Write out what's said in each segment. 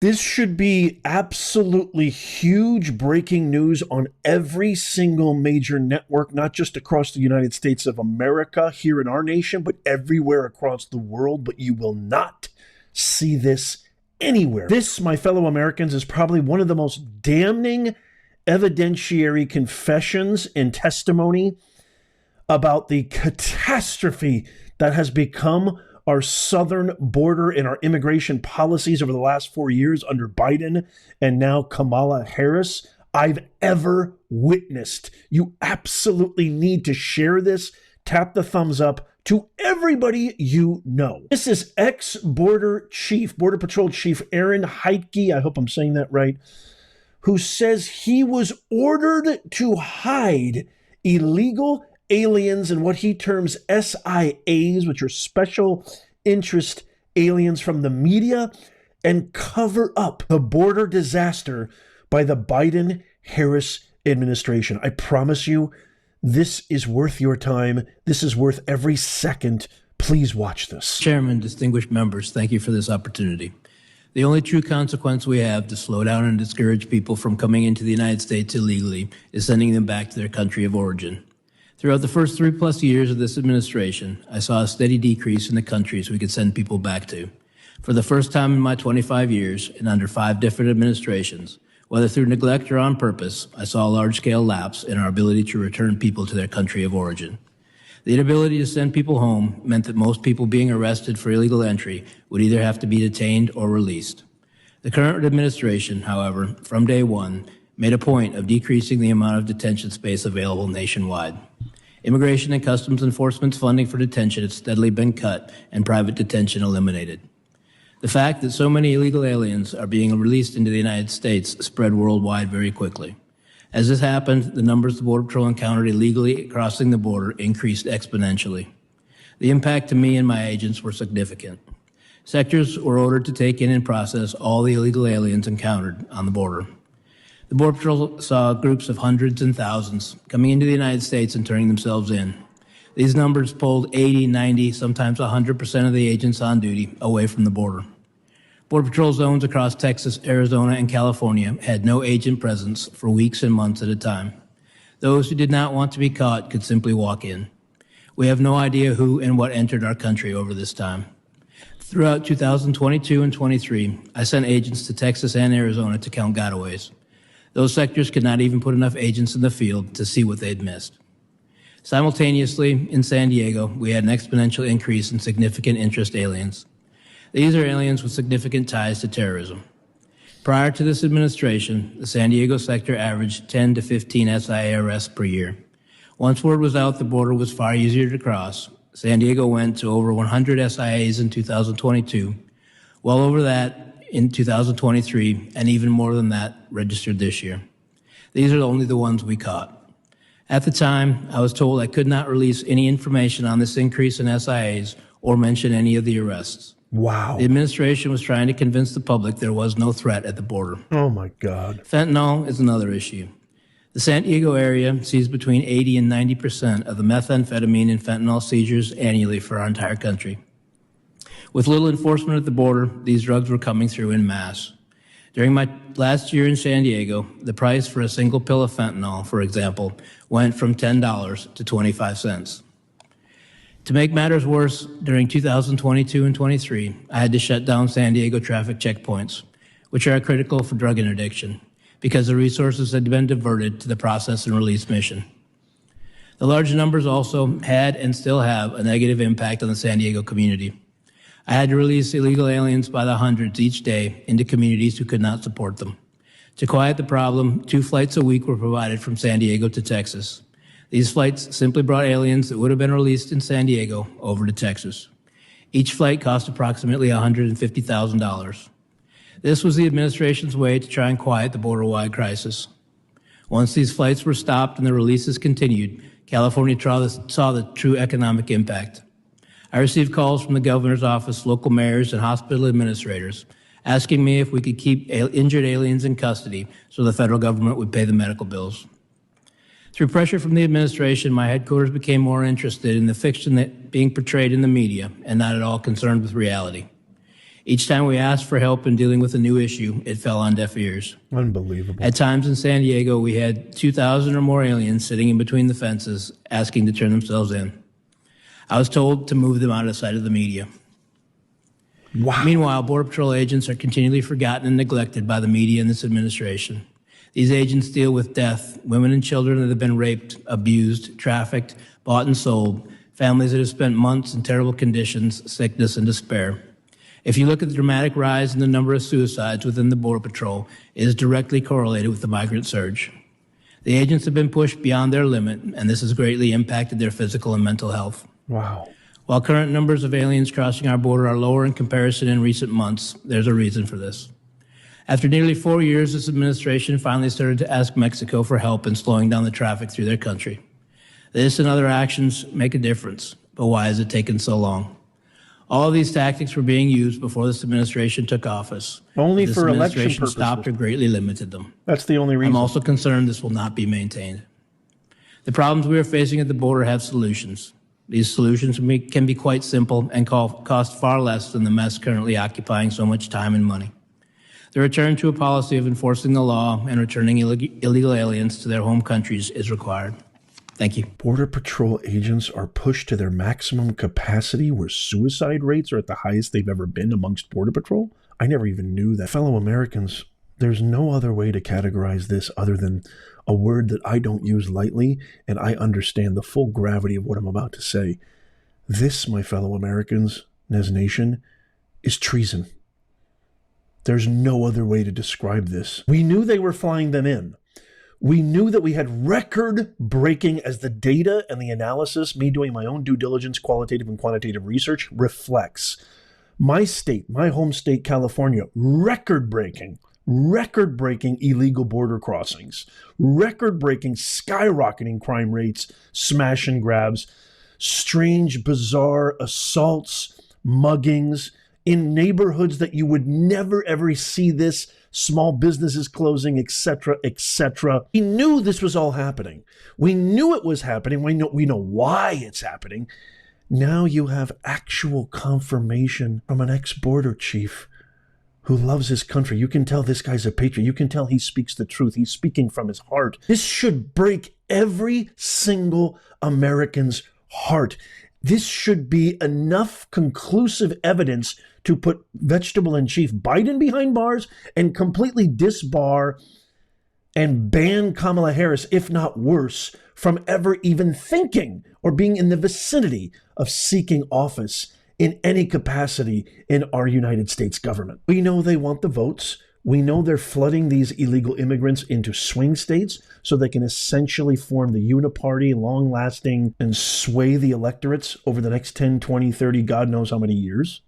This should be absolutely huge breaking news on every single major network, not just across the United States of America here in our nation, but everywhere across the world. But you will not see this anywhere. This, my fellow Americans, is probably one of the most damning evidentiary confessions and testimony about the catastrophe that has become our southern border and our immigration policies over the last 4 years under Biden and now Kamala Harris I've ever witnessed. You absolutely need to share this. Tap the thumbs up to everybody you know. This is ex-Border Patrol Chief Aaron Heitke, I hope I'm saying that right, who says he was ordered to hide illegal aliens and what he terms SIAs, which are special interest aliens, from the media and cover up the border disaster by the Biden-Harris administration. I promise you, this is worth your time. This is worth every second. Please watch this. Chairman, distinguished members, thank you for this opportunity. The only true consequence we have to slow down and discourage people from coming into the United States illegally is sending them back to their country of origin. Throughout the first 3+ years of this administration, I saw a steady decrease in the countries we could send people back to. For the first time in my 25 years and under 5 different administrations, whether through neglect or on purpose, I saw a large-scale lapse in our ability to return people to their country of origin. The inability to send people home meant that most people being arrested for illegal entry would either have to be detained or released. The current administration, however, from day one, made a point of decreasing the amount of detention space available nationwide. Immigration and Customs Enforcement's funding for detention has steadily been cut and private detention eliminated. The fact that so many illegal aliens are being released into the United States spread worldwide very quickly. As this happened, the numbers the Border Patrol encountered illegally crossing the border increased exponentially. The impact to me and my agents were significant. Sectors were ordered to take in and process all the illegal aliens encountered on the border. The Border Patrol saw groups of hundreds and thousands coming into the United States and turning themselves in. These numbers pulled 80, 90, sometimes 100% of the agents on duty away from the border. Border Patrol zones across Texas, Arizona, and California had no agent presence for weeks and months at a time. Those who did not want to be caught could simply walk in. We have no idea who and what entered our country over this time. Throughout 2022 and 23, I sent agents to Texas and Arizona to count gotaways. Those sectors could not even put enough agents in the field to see what they'd missed. Simultaneously, in San Diego, we had an exponential increase in significant interest aliens. These are aliens with significant ties to terrorism. Prior to this administration, the San Diego sector averaged 10 to 15 SIA arrests per year. Once word was out the border was far easier to cross, San Diego went to over 100 SIAs in 2022, well over that in 2023, and even more than that registered this year. These are only the ones we caught. At the time, I was told I could not release any information on this increase in SIAs or mention any of the arrests. Wow. The administration was trying to convince the public there was no threat at the border. Oh my God. Fentanyl is another issue. The San Diego area sees between 80 and 90% of the methamphetamine and fentanyl seizures annually for our entire country. With little enforcement at the border, these drugs were coming through en masse. During my last year in San Diego, the price for a single pill of fentanyl, for example, went from $10 to 25 cents. To make matters worse, during 2022 and 23, I had to shut down San Diego traffic checkpoints, which are critical for drug interdiction, because the resources had been diverted to the process and release mission. The large numbers also had and still have a negative impact on the San Diego community. I had to release illegal aliens by the hundreds each day into communities who could not support them. To quiet the problem, 2 flights a week were provided from San Diego to Texas. These flights simply brought aliens that would have been released in San Diego over to Texas. Each flight cost approximately $150,000. This was the administration's way to try and quiet the border-wide crisis. Once these flights were stopped and the releases continued, California saw the true economic impact. I received calls from the governor's office, local mayors, and hospital administrators asking me if we could keep injured aliens in custody so the federal government would pay the medical bills. Through pressure from the administration, my headquarters became more interested in the fiction that being portrayed in the media and not at all concerned with reality. Each time we asked for help in dealing with a new issue, it fell on deaf ears. Unbelievable. At times in San Diego, we had 2,000 or more aliens sitting in between the fences asking to turn themselves in. I was told to move them out of sight of the media. Wow. Meanwhile, Border Patrol agents are continually forgotten and neglected by the media and this administration. These agents deal with death, women and children that have been raped, abused, trafficked, bought and sold, families that have spent months in terrible conditions, sickness, and despair. If you look at the dramatic rise in the number of suicides within the Border Patrol, it is directly correlated with the migrant surge. The agents have been pushed beyond their limit, and this has greatly impacted their physical and mental health. Wow. While current numbers of aliens crossing our border are lower in comparison in recent months, there's a reason for this. After nearly 4 years, this administration finally started to ask Mexico for help in slowing down the traffic through their country. This and other actions make a difference, but why has it taken so long? All of these tactics were being used before this administration took office. Only This for election administration purposes. stopped or greatly limited them. That's the only reason. I'm also concerned this will not be maintained. The problems we are facing at the border have solutions. These solutions can be quite simple and cost far less than the mess currently occupying so much time and money. The return to a policy of enforcing the law and returning illegal aliens to their home countries is required. Thank you. Border Patrol agents are pushed to their maximum capacity where suicide rates are at the highest they've ever been amongst Border Patrol? I never even knew that. Fellow Americans, there's no other way to categorize this other than a word that I don't use lightly, and I understand the full gravity of what I'm about to say. This, my fellow Americans, Nez Nation, is treason. There's no other way to describe this. We knew they were flying them in. We knew that we had record-breaking, as the data and the analysis, me doing my own due diligence, qualitative and quantitative research, reflects. My state, my home state, California, record-breaking illegal border crossings, record-breaking, skyrocketing crime rates, smash and grabs, strange, bizarre assaults, muggings, in neighborhoods that you would never, ever see this, small businesses closing, etc., etc. We knew this was all happening. We knew it was happening. We know why it's happening. Now you have actual confirmation from an ex-border chief who loves his country. You can tell this guy's a patriot. You can tell he speaks the truth. He's speaking from his heart. This should break every single American's heart. This should be enough conclusive evidence to put Vegetable in Chief Biden behind bars and completely disbar and ban Kamala Harris, if not worse, from ever even thinking or being in the vicinity of seeking office in any capacity in our United States government. We know they want the votes. We know they're flooding these illegal immigrants into swing states so they can essentially form the uniparty, long-lasting, and sway the electorates over the next 10, 20, 30, God knows how many years.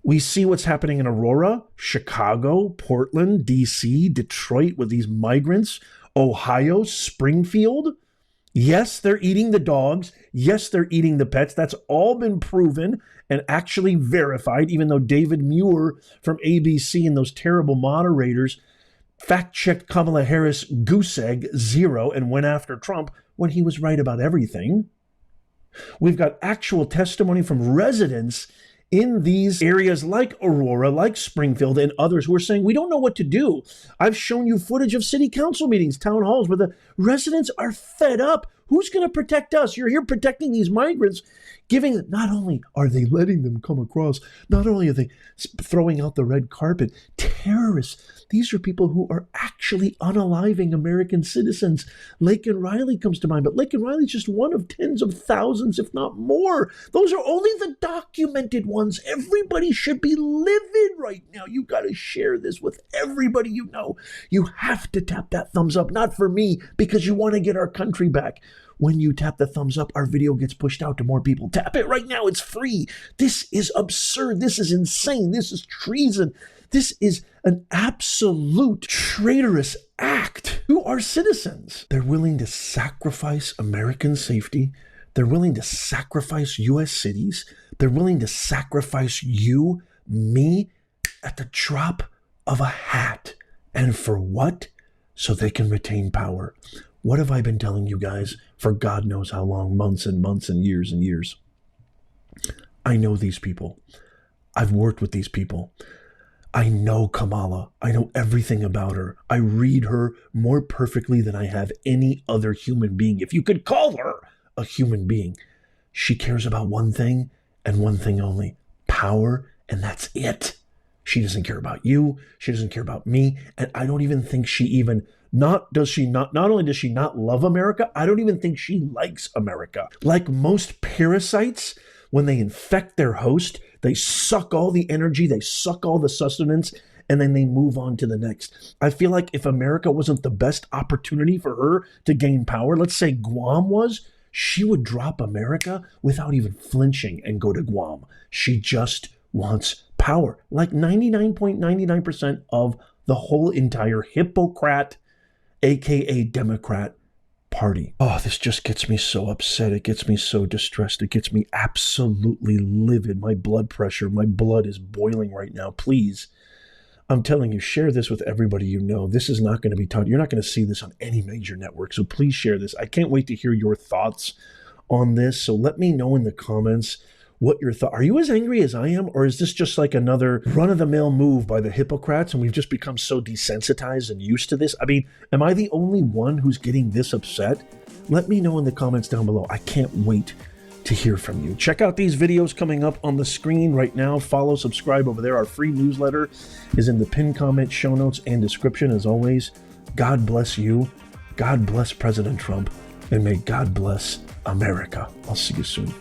We see what's happening in Aurora, Chicago, Portland, D.C., Detroit with these migrants, Ohio, Springfield. Yes, they're eating the dogs. Yes, they're eating the pets. That's all been proven and actually verified, even though David Muir from ABC and those terrible moderators fact-checked Kamala Harris goose egg 0 and went after Trump when he was right about everything. We've got actual testimony from residents in these areas like Aurora, like Springfield, and others who are saying, we don't know what to do. I've shown you footage of city council meetings, town halls, where the residents are fed up. Who's going to protect us? You're here protecting these migrants, giving, not only are they letting them come across, not only are they throwing out the red carpet, terrorists. These are people who are actually unaliving American citizens. Laken Riley comes to mind, but Laken Riley's just one of tens of thousands, if not more. Those are only the documented ones. Everybody should be livid right now. You got to share this with everybody you know. You have to tap that thumbs up, not for me, because you want to get our country back. When you tap the thumbs up, our video gets pushed out to more people. Tap it right now. It's free. This is absurd. This is insane. This is treason. This is an absolute traitorous act to our citizens. They're willing to sacrifice American safety. They're willing to sacrifice U.S. cities. They're willing to sacrifice you, me, at the drop of a hat. And for what? So they can retain power. What have I been telling you guys for God knows how long, months and months and years and years? I know these people. I've worked with these people. I know Kamala. I know everything about her. I read her more perfectly than I have any other human being. If you could call her a human being, she cares about one thing and one thing only: power, and that's it. She doesn't care about you. She doesn't care about me. And I don't even think she even, not only does she not love America, I don't even think she likes America. Like most parasites, when they infect their host, they suck all the energy, they suck all the sustenance, and then they move on to the next. I feel like if America wasn't the best opportunity for her to gain power, let's say Guam was, she would drop America without even flinching and go to Guam. She just wants power, like 99.99% of the whole entire Hippocrat, aka Democrat Party. Oh, this just gets me so upset. It gets me so distressed. It gets me absolutely livid. My blood pressure, my blood is boiling right now. Please, I'm telling you, share this with everybody you know. This is not going to be taught. You're not going to see this on any major network. So please share this. I can't wait to hear your thoughts on this. So let me know in the comments what your thought. Are you as angry as I am, or is this just like another run-of-the-mill move by the Hippocrats and we've just become so desensitized and used to this? I mean, am I the only one who's getting this upset? Let me know in the comments down below. I can't wait to hear from you. Check out these videos coming up on the screen right now. Follow, subscribe over there. Our free newsletter is in the pinned comment, show notes, and description. As always, God bless you. God bless President Trump, and may God bless America. I'll see you soon.